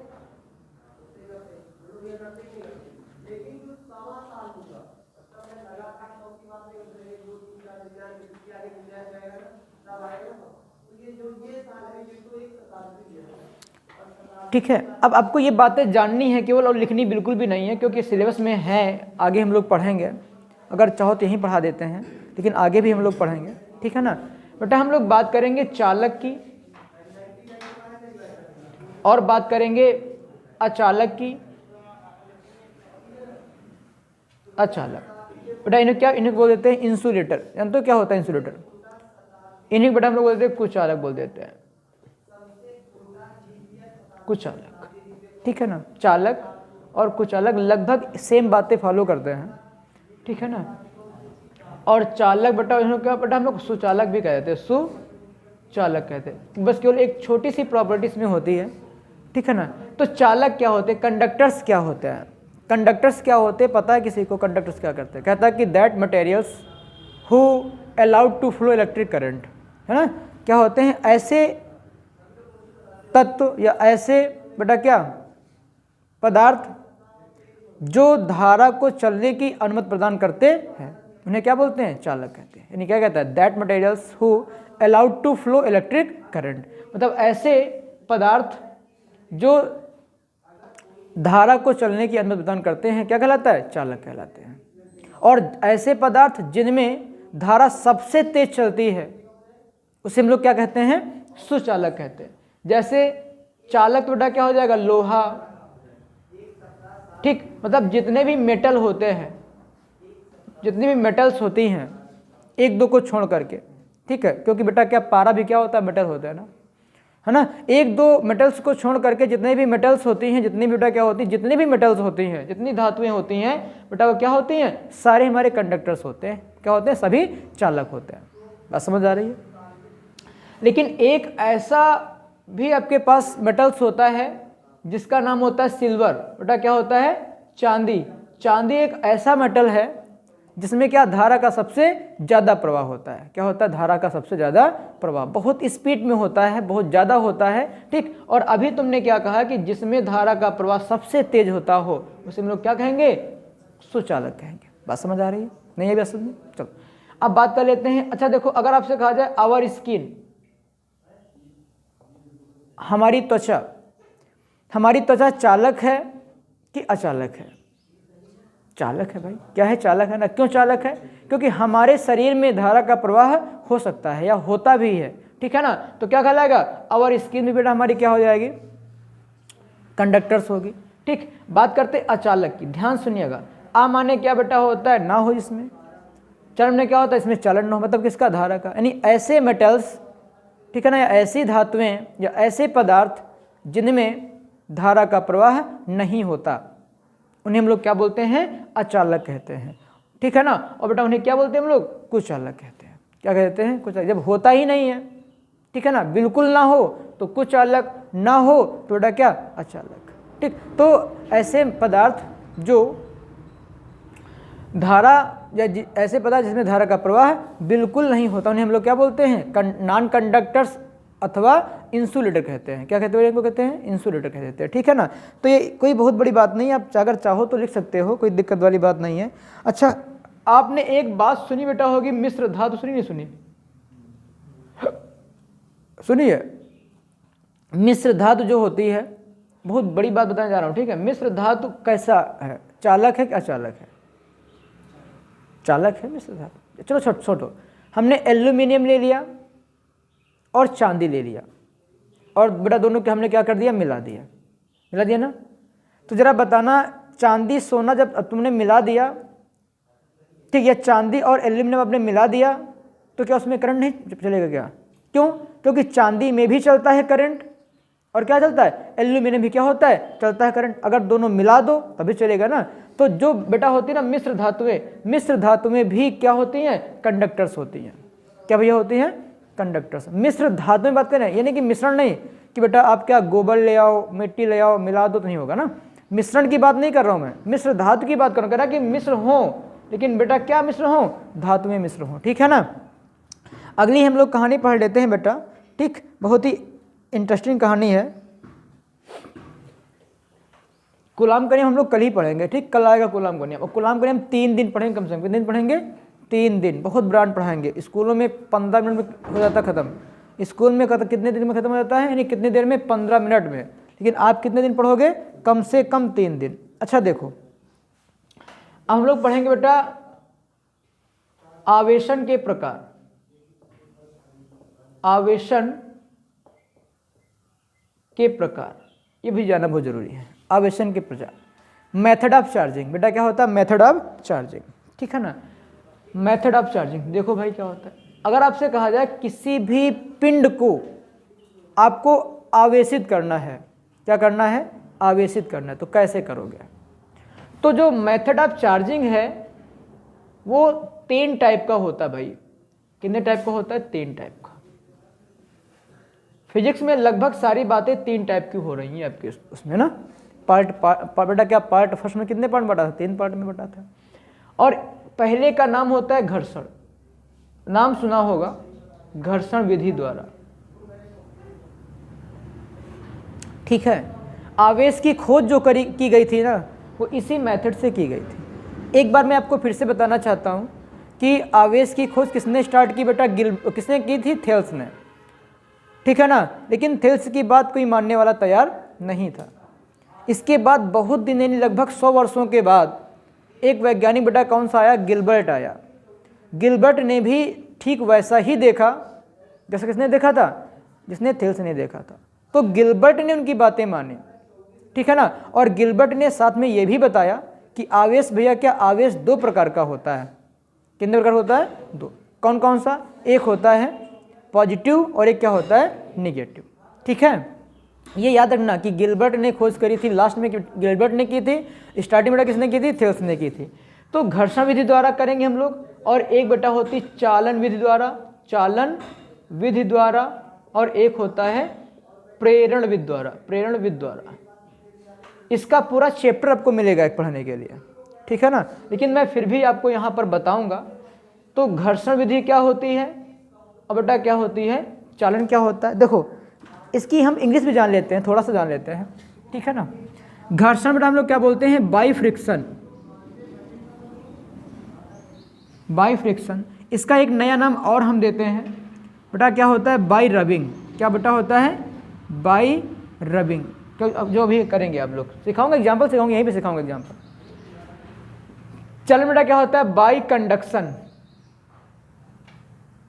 ठीक है। अब आपको ये बातें जाननी है केवल, और लिखनी बिल्कुल भी नहीं है, क्योंकि सिलेबस में है, आगे हम लोग पढ़ेंगे। अगर चाहो तो यहीं पढ़ा देते हैं, लेकिन आगे भी हम लोग पढ़ेंगे, ठीक है ना। बेटा हम लोग बात करेंगे चालक की और बात करेंगे अचालक की। अचालक बेटा इन्हें बोल देते हैं इंसुलेटर। जानते हो क्या होता है इंसुलेटर? इन्हें बेटा हम लोग बोलते हैं कुचालक बोल देते हैं, कुचालक। ठीक है ना, चालक और कुचालक लगभग सेम बातें फॉलो करते हैं, ठीक है ना। और चालक बेटा क्या बेटा हम लोग सुचालक भी कहते हैं, सुचालक कहते हैं। बस केवल एक छोटी सी प्रॉपर्टीज में होती है, ठीक है ना। तो चालक क्या होते हैं? कंडक्टर्स क्या होते हैं? कंडक्टर्स क्या होते हैं पता है किसी को? कंडक्टर्स क्या करते हैं? कहता है कि that materials who allowed to flow electric current, है ना। क्या होते हैं? ऐसे तत्व या ऐसे बेटा क्या पदार्थ जो धारा को चलने की अनुमति प्रदान करते हैं, उन्हें क्या बोलते हैं? चालक कहते हैं। यानी क्या कहता है? That materials who allowed to flow electric current, मतलब ऐसे पदार्थ जो धारा को चलने की अनुमति प्रदान करते हैं, क्या कहलाता है? चालक कहलाते हैं। और ऐसे पदार्थ जिनमें धारा सबसे तेज चलती है उसे हम लोग क्या कहते हैं? सुचालक कहते हैं। जैसे चालक बेटा क्या हो जाएगा? लोहा, ठीक, मतलब जितने भी मेटल होते हैं, जितनी भी मेटल्स होती हैं एक दो को छोड़ करके, ठीक है, क्योंकि बेटा क्या पारा भी क्या होता है? मेटल होता है ना, है ना। एक दो मेटल्स को छोड़ करके जितने भी मेटल्स होती हैं, जितनी बेटा क्या होती है, जितनी भी मेटल्स होती हैं, जितनी धातुएं होती हैं बेटा वो क्या होती हैं? सारे हमारे कंडक्टर्स होते हैं। क्या होते हैं? सभी चालक होते हैं। बात समझ आ रही है? लेकिन एक ऐसा भी आपके पास मेटल्स होता है जिसका नाम होता है सिल्वर। बेटा क्या होता है? चांदी। चांदी एक ऐसा मेटल है जिसमें क्या धारा का सबसे ज़्यादा प्रवाह होता है। क्या होता है? धारा का सबसे ज़्यादा प्रवाह, बहुत स्पीड में होता है, बहुत ज़्यादा होता है, ठीक। और अभी तुमने क्या कहा कि जिसमें धारा का प्रवाह सबसे तेज होता हो उसे हम लोग क्या कहेंगे? सुचालक कहेंगे। बात समझ आ रही है? नहीं है बात समझ? चलो अब बात कर लेते हैं। अच्छा देखो, अगर आपसे कहा जाए आवर स्किन, हमारी त्वचा, हमारी त्वचा चालक है कि अचालक है? चालक है भाई। क्या है? चालक है ना। क्यों चालक है? क्योंकि हमारे शरीर में धारा का प्रवाह हो सकता है या होता भी है, ठीक है ना। तो क्या कहलाएगा? आवर स्किन भी बेटा हमारी क्या हो जाएगी? कंडक्टर्स होगी, ठीक। बात करते अचालक की, ध्यान सुनिएगा। आ माने क्या बेटा होता है? ना हो इसमें। चरण में क्या होता है? इसमें चलन न हो, मतलब किसका? धारा का। यानी ऐसे मेटल्स, ठीक है ना, या ऐसी धातुएं या ऐसे पदार्थ जिनमें धारा का प्रवाह नहीं होता उन्हें हम लोग क्या बोलते हैं? अचालक कहते हैं, ठीक है ना। और बेटा उन्हें क्या बोलते हैं हम लोग? कुचालक कहते हैं। क्या कहते हैं? कुचालक। जब होता ही नहीं है, ठीक है ना, बिल्कुल ना हो तो कुचालक, ना हो तो बेटा क्या? अचालक, ठीक। तो ऐसे पदार्थ जो धारा या ऐसे पदार्थ जिसमें धारा का प्रवाह बिल्कुल नहीं होता उन्हें हम लोग क्या बोलते हैं? नॉन कंडक्टर्स अथवा इंसुलेटर कहते हैं। क्या कहते हैं? इनको कहते हैं इंसुलेटर कह देते हैं, ठीक है ना। तो ये कोई बहुत बड़ी बात नहीं है, आप अगर चाहो तो लिख सकते हो, कोई दिक्कत वाली बात नहीं है। अच्छा आपने एक बात सुनी बेटा होगी, मिश्र धातु सुनी नहीं सुनी? सुनिए, मिश्र धातु जो होती है, बहुत बड़ी बात बताने जा रहा हूँ, ठीक है। मिश्र धातु कैसा है? चालक है कि अचालक है? चालक है मिश्र धातु। चलो छोटो, हमने एल्यूमिनियम ले लिया और चांदी ले लिया और बेटा दोनों के हमने क्या कर दिया? मिला दिया ना। तो जरा बताना, चांदी सोना जब तुमने मिला दिया, ठीक, या चांदी और एल्यूमिनियम आपने मिला दिया तो क्या उसमें करंट नहीं चलेगा क्या? क्यों? क्योंकि चांदी में भी चलता है करंट और क्या चलता है? एल्यूमिनियम भी क्या होता है? चलता है करंट। अगर दोनों मिला दो तभी चलेगा ना। तो जो बेटा होती है ना मिश्र धातुएं, मिश्र धातुएं भी क्या होती हैं? कंडक्टर्स होती हैं। क्या भैया होती हैं? कंडक्टर्स। मिश्र धातु में बात करें, यानी कि मिश्रण नहीं कि बेटा आप क्या गोबर ले आओ, मिट्टी ले आओ, मिला दो, तो नहीं होगा ना। मिश्रण की बात नहीं कर रहा हूं मैं, मिश्र धातु की बात कर रहा हूं। कह रहा कि मिश्र हो, लेकिन बेटा क्या मिश्र हो? धातु में मिश्र हो, ठीक है ना। अगली हम लोग कहानी पढ़ लेते हैं बेटा, ठीक, बहुत ही इंटरेस्टिंग कहानी है। कुलाम करियम हम लोग कल ही पढ़ेंगे, ठीक, कल आएगा कुलाम करियम। और कुलाम करियम 3 दिन पढ़ेंगे कम से कम। कितने दिन पढ़ेंगे? 3 दिन। बहुत ब्रांड पढ़ाएंगे। स्कूलों में 15 मिनट में हो जाता खत्म, स्कूल में कितने दिन में खत्म हो जाता है? यानी कितनी देर में? 15 मिनट में। लेकिन आप कितने दिन पढ़ोगे? कम से कम 3 दिन। अच्छा देखो, अब हम लोग पढ़ेंगे बेटा आवेशन के प्रकार। आवेशन के प्रकार, ये भी जानना बहुत जरूरी है। आवेशन के प्रकार, मेथड ऑफ चार्जिंग, बेटा क्या होता है मेथड ऑफ चार्जिंग, ठीक है ना। मेथड ऑफ चार्जिंग देखो भाई क्या होता है, अगर आपसे कहा जाए किसी भी पिंड को आपको आवेशित करना है, क्या करना है, आवेशित करना है, तो कैसे करोगे। तो जो मेथड ऑफ चार्जिंग है वो 3 टाइप का होता है भाई। कितने टाइप का होता है, 3 टाइप का। फिजिक्स में लगभग सारी बातें 3 टाइप की हो रही हैं आपके उसमें ना। बेटा क्या पार्ट फर्स्ट में कितने पार्ट बटा था, 3 पार्ट में बटा था। और पहले का नाम होता है घर्षण, नाम सुना होगा, घर्षण विधि द्वारा, ठीक है। आवेश की खोज जो की गई थी ना, वो इसी मेथड से की गई थी। एक बार मैं आपको फिर से बताना चाहता हूँ कि आवेश की खोज किसने स्टार्ट की बेटा, किसने की थी, थेल्स ने, ठीक है ना। लेकिन थेल्स की बात कोई मानने वाला तैयार नहीं था। इसके बाद बहुत दिन यानी लगभग 100 वर्षों के बाद एक वैज्ञानिक बेटा कौन सा आया, गिलबर्ट आया। गिलबर्ट ने भी ठीक वैसा ही देखा जैसा किसने देखा था, जिसने थेल्स ने देखा था। तो गिलबर्ट ने उनकी बातें मानी, ठीक है ना। और गिलबर्ट ने साथ में ये भी बताया कि आवेश भैया क्या, आवेश 2 प्रकार का होता है। कितने प्रकार होता है, 2। कौन कौन सा, एक होता है पॉजिटिव और एक क्या होता है, निगेटिव, ठीक है। ये याद रखना कि गिलबर्ट ने खोज करी थी, लास्ट में गिलबर्ट ने की थी, स्टार्टिंग बेटा किसने की थी, थेल्स ने की थी। तो घर्षण विधि द्वारा करेंगे हम लोग, और एक बेटा होती चालन विधि द्वारा, चालन विधि द्वारा, और एक होता है प्रेरण विधि द्वारा, प्रेरण विधि द्वारा। इसका पूरा चैप्टर आपको मिलेगा एक पढ़ने के लिए, ठीक है ना। लेकिन मैं फिर भी आपको यहाँ पर बताऊँगा। तो घर्षण विधि क्या होती है और बेटा क्या होती है, चालन क्या होता है। देखो इसकी हम इंग्लिश भी जान लेते हैं, थोड़ा सा जान लेते हैं, ठीक है ना। घर्षण बेटा हम लोग क्या बोलते हैं, बाई फ्रिक्शन, बाई फ्रिक्शन। इसका एक नया नाम और हम देते हैं बेटा, क्या होता है, बाई रबिंग। क्या बेटा होता है, बाई रबिंग। तो अब जो भी करेंगे आप लोग, सिखाऊंगा एग्जाम्पल, सिखाऊंगा यहीं पे सिखाऊंगा एग्जाम्पल। चलन बेटा क्या होता है, बाई कंडक्शन,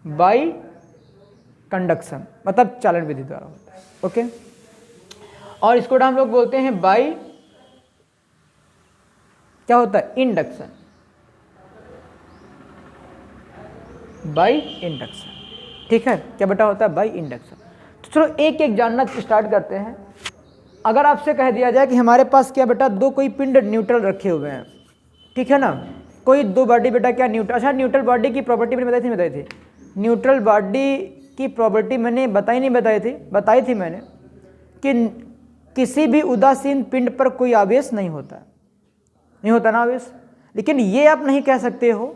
बाई कंडक्शन मतलब चालन विधि द्वारा होता है, ओके। और इसको हम लोग बोलते हैं बाई, क्या होता है, इंडक्शन, बाई इंडक्शन, ठीक है। क्या बेटा होता है, बाई इंडक्शन। तो चलो एक एक जानना स्टार्ट करते हैं। अगर आपसे कह दिया जाए कि हमारे पास क्या बेटा, 2 कोई पिंड न्यूट्रल रखे हुए हैं, ठीक है ना। कोई 2 बॉडी बेटा क्या न्यूट्रल, अच्छा न्यूट्रल बॉडी की प्रॉपर्टी मैंने बताई थी। न्यूट्रल बॉडी की प्रॉपर्टी मैंने बताई थी मैंने कि किसी भी उदासीन पिंड पर कोई आवेश नहीं होता ना आवेश। लेकिन ये आप नहीं कह सकते हो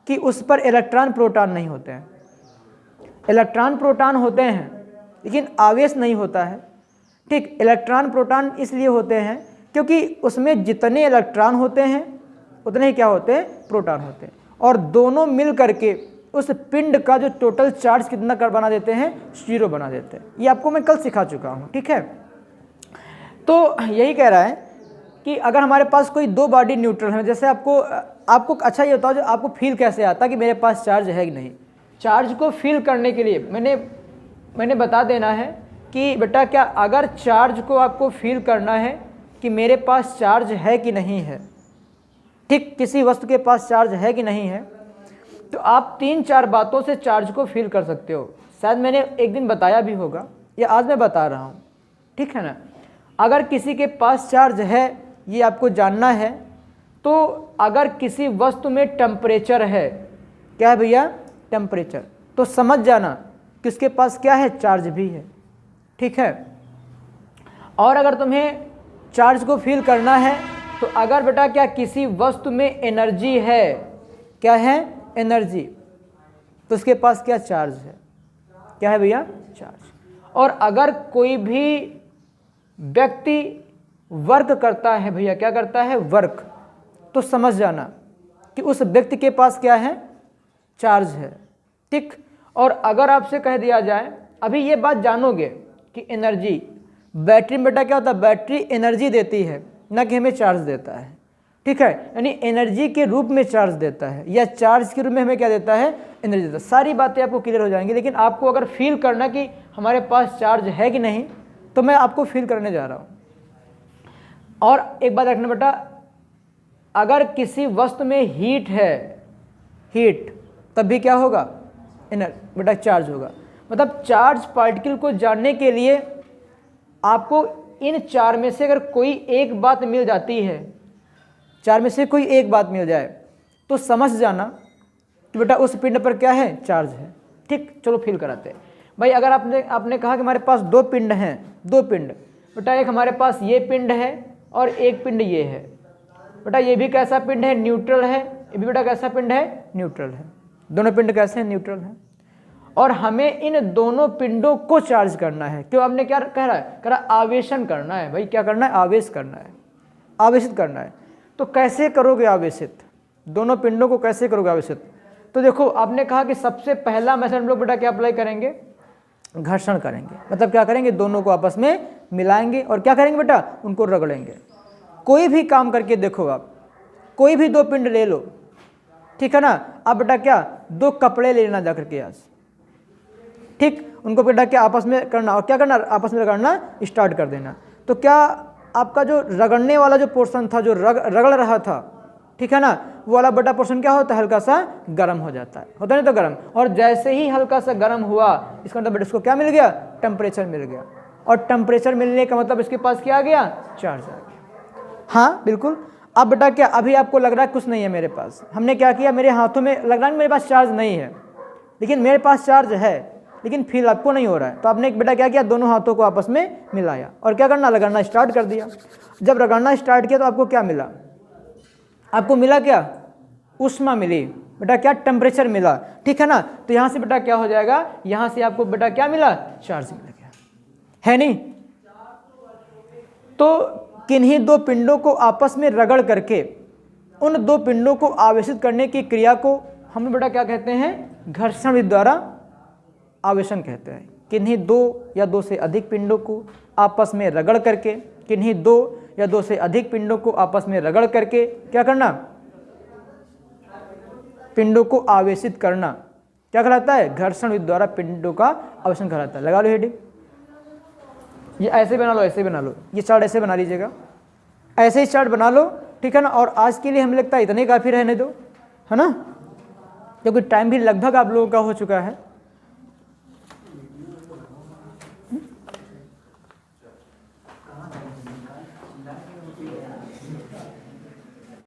कि उस पर इलेक्ट्रॉन प्रोटॉन नहीं होते हैं। इलेक्ट्रॉन प्रोटॉन होते हैं लेकिन आवेश नहीं होता है, ठीक। इलेक्ट्रॉन प्रोटॉन इसलिए होते हैं क्योंकि उसमें जितने इलेक्ट्रॉन होते हैं उतने ही क्या होते हैं, प्रोटॉन होते हैं। और दोनों मिल करके उस पिंड का जो टोटल चार्ज कितना कर बना देते हैं, 0 बना देते हैं। ये आपको मैं कल सिखा चुका हूँ, ठीक है। तो यही कह रहा है कि अगर हमारे पास कोई 2 बॉडी न्यूट्रल है, जैसे आपको अच्छा ये बताओ, जो आपको फील कैसे आता कि मेरे पास चार्ज है कि नहीं। चार्ज को फील करने के लिए मैंने बता देना है कि बेटा क्या, अगर चार्ज को आपको फील करना है कि मेरे पास चार्ज है कि नहीं है, ठीक, किसी वस्तु के पास चार्ज है कि नहीं है, तो आप 3-4 बातों से चार्ज को फील कर सकते हो। शायद मैंने एक दिन बताया भी होगा या आज मैं बता रहा हूँ, ठीक है ना। अगर किसी के पास चार्ज है ये आपको जानना है, तो अगर किसी वस्तु में टेम्परेचर है, क्या है भैया, टेम्परेचर, तो समझ जाना किसके पास क्या है, चार्ज भी है, ठीक है। और अगर तुम्हें चार्ज को फील करना है तो अगर बेटा क्या किसी वस्तु में एनर्जी है, क्या है, एनर्जी, तो उसके पास क्या, चार्ज है, क्या है भैया, चार्ज। और अगर कोई भी व्यक्ति वर्क करता है भैया, क्या करता है, वर्क, तो समझ जाना कि उस व्यक्ति के पास क्या है, चार्ज है, ठीक। और अगर आपसे कह दिया जाए, अभी ये बात जानोगे कि एनर्जी, बैटरी में बेटा क्या होता है, बैटरी एनर्जी देती है, ना कि हमें चार्ज देता है। ठीक है, यानी एनर्जी के रूप में चार्ज देता है या चार्ज के रूप में हमें क्या देता है, एनर्जी देता है। सारी बातें आपको क्लियर हो जाएंगी, लेकिन आपको अगर फील करना कि हमारे पास चार्ज है कि नहीं, तो मैं आपको फील करने जा रहा हूँ। और एक बात रखना बेटा, अगर किसी वस्तु में हीट है, हीट, तब भी क्या होगा, बेटा चार्ज होगा। मतलब चार्ज पार्टिकल को जानने के लिए आपको इन चार में से अगर कोई एक बात मिल जाती है, चार में से कोई एक बात मिल जाए, तो समझ जाना कि बेटा उस पिंड पर क्या है, चार्ज है। ठीक, चलो फील कराते हैं भाई। अगर आपने कहा कि हमारे पास दो पिंड हैं, दो पिंड, बेटा एक हमारे पास ये पिंड है और एक पिंड ये है। बेटा ये भी कैसा पिंड है, न्यूट्रल है, ये भी बेटा कैसा पिंड है, न्यूट्रल है। दोनों पिंड कैसे हैं, न्यूट्रल हैं। और हमें इन दोनों पिंडों को चार्ज करना है। क्यों, आपने क्या कह रहा है, कह रहा आवेशन करना है भाई। क्या करना है, आवेश करना है, आवेशित करना है। तो कैसे करोगे आवेशित, दोनों पिंडों को कैसे करोगे आवेशित? तो देखो, आपने कहा कि सबसे पहला मेथड हम लोग बेटा क्या अप्लाई करेंगे, घर्षण करेंगे। मतलब क्या करेंगे, दोनों को आपस में मिलाएंगे और क्या करेंगे बेटा, उनको रगड़ेंगे। कोई भी काम करके देखो आप, कोई भी दो पिंड ले लो, ठीक है ना। अब बेटा क्या, दो कपड़े लेना जा करके आज, ठीक, उनको बेटा क्या आपस में करना, और क्या करना, आपस में रगड़ना स्टार्ट कर देना। तो क्या आपका जो रगड़ने वाला जो पोर्शन था, जो रगड़ रहा था, ठीक है ना, वो वाला बेटा पोर्शन क्या होता है, हल्का सा गर्म हो जाता है, होता नहीं तो गर्म। और जैसे ही हल्का सा गर्म हुआ, इसका मतलब इसको क्या मिल गया, टेम्परेचर मिल गया। और टेम्परेचर मिलने का मतलब इसके पास क्या आ गया, चार्ज आ गया। हाँ बिल्कुल। अब बेटा क्या, अभी आपको लग रहा है कुछ नहीं है मेरे पास, हमने क्या किया, मेरे हाथों में लग रहा है मेरे पास चार्ज नहीं है, लेकिन मेरे पास चार्ज है, लेकिन फील आपको नहीं हो रहा है। तो आपने बेटा क्या किया, दोनों हाथों को आपस में मिलाया और क्या करना, रगड़ना स्टार्ट कर दिया। जब रगड़ना स्टार्ट किया तो आपको क्या मिला, आपको मिला क्या, ऊष्मा मिली, बेटा क्या, टेम्परेचर मिला, ठीक है ना। तो यहाँ से बेटा क्या हो जाएगा, यहाँ से आपको बेटा क्या मिला, चार्ज मिल गया, है नहीं। तो किन्हीं दो पिंडों को आपस में रगड़ करके उन दो पिंडों को आवेशित करने की क्रिया को हम बेटा क्या कहते हैं, घर्षण विधि द्वारा आवेशन कहते हैं। किन्हीं दो या दो से अधिक पिंडों को आपस में रगड़ करके, किन्हीं दो या दो से अधिक पिंडों को आपस में रगड़ करके क्या करना, पिंडों को आवेशित करना, क्या कहलाता है, घर्षण विधि द्वारा पिंडों का आवेशन कहलाता है। लगा लो हेडिंग, ये ऐसे बना लो, ऐसे बना लो, ये चार्ट ऐसे बना लीजिएगा, ऐसे ही चार्ट बना लो, ठीक है ना। और आज के लिए हमें लगता है इतने काफ़ी रहने दो, है ना, क्योंकि टाइम भी लगभग आप लोगों का हो चुका है।